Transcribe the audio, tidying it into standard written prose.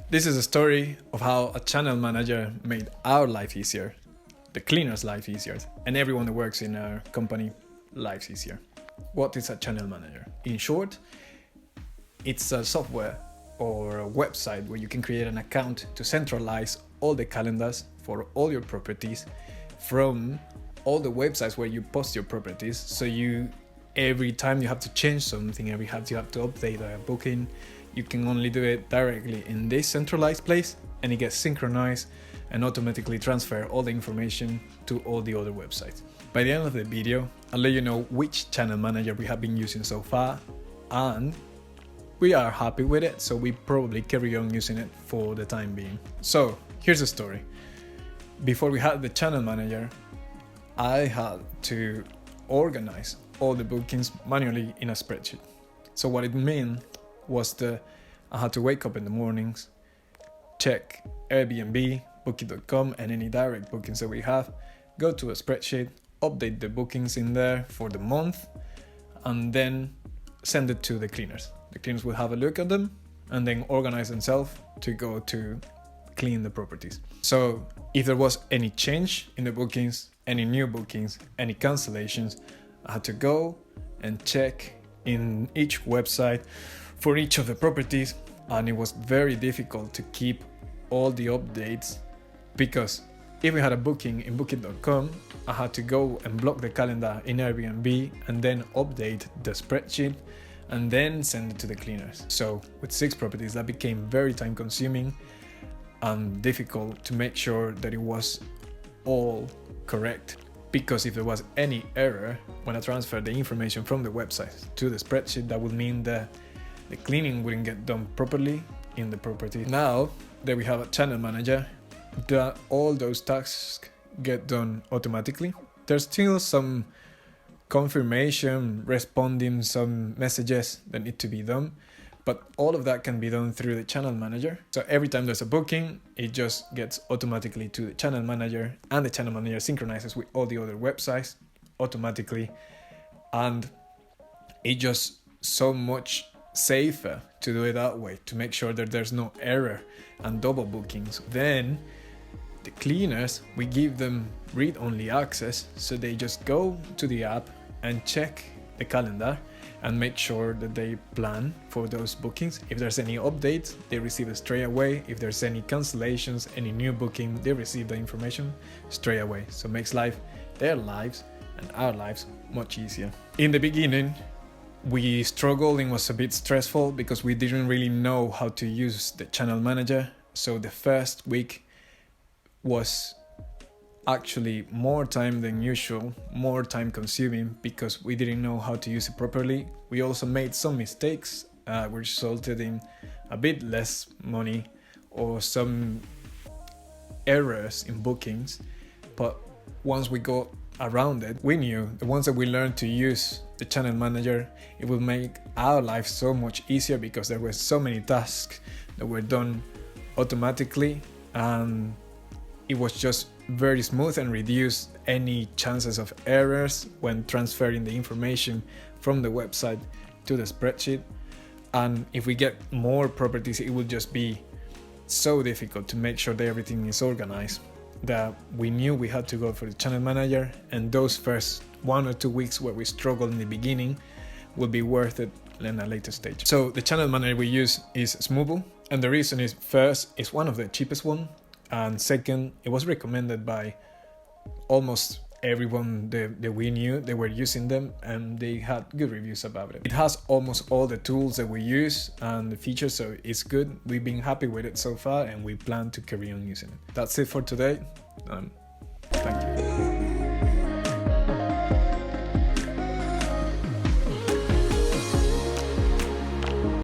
This is a story of how a channel manager made our life easier, the cleaner's life easier, and everyone that works in our company lives easier. What is a channel manager? In short, it's a software or a website where you can create an account to centralize all the calendars for all your properties from all the websites where you post your properties. So every time you have to change something, every time you have to update a booking, you can only do it directly in this centralized place, and it gets synchronized and automatically transfer all the information to all the other websites. By the end of the video, I'll let you know which channel manager we have been using so far, and we are happy with it, so we probably carry on using it for the time being. So here's the story. Before we had the channel manager, I had to organize all the bookings manually in a spreadsheet. So what it meant was I had to wake up in the mornings, check AirBNB, Booking.com, and any direct bookings that we have, go to a spreadsheet, update the bookings in there for the month, and then send it to the cleaners. The cleaners will have a look at them and then organize themselves to go to clean the properties. So if there was any change in the bookings, any new bookings, any cancellations, I had to go and check in each website for each of the properties, and it was very difficult to keep all the updates, because if we had a booking in Booking.com, I had to go and block the calendar in Airbnb and then update the spreadsheet and then send it to the cleaners. So with 6 properties, that became very time consuming and difficult to make sure that it was all correct, because if there was any error when I transferred the information from the website to the spreadsheet, that would mean that the cleaning wouldn't get done properly in the property. Now that we have a channel manager, that all those tasks get done automatically. There's still some confirmation, responding some messages that need to be done, but all of that can be done through the channel manager. So every time there's a booking, it just gets automatically to the channel manager, and the channel manager synchronizes with all the other websites automatically, and it's just so much safer to do it that way, to make sure that there's no error and double bookings. Then the cleaners, we give them read-only access, so they just go to the app and check the calendar and make sure that they plan for those bookings. If there's any updates, they receive it straight away. If there's any cancellations, any new booking, they receive the information straight away. So it makes their lives and our lives much easier. In the beginning, we struggled and was a bit stressful because we didn't really know how to use the channel manager. So the first week was actually more time than usual, more time consuming, because we didn't know how to use it properly. We also made some mistakes, which resulted in a bit less money or some errors in bookings. But once we got around it, we knew the ones that we learned to use the channel manager, it will make our life so much easier, because there were so many tasks that were done automatically, and it was just very smooth and reduced any chances of errors when transferring the information from the website to the spreadsheet. And if we get more properties, it will just be so difficult to make sure that everything is organized, that we knew we had to go for the channel manager, and those first 1 or 2 weeks where we struggled in the beginning will be worth it in a later stage. So the channel manager we use is Smooble, and the reason is, first, it's one of the cheapest one, and second, it was recommended by almost everyone that we knew. They were using them and they had good reviews about it. It has almost all the tools that we use and the features, so it's good. We've been happy with it so far, and we plan to carry on using it. That's it for today. Thank you.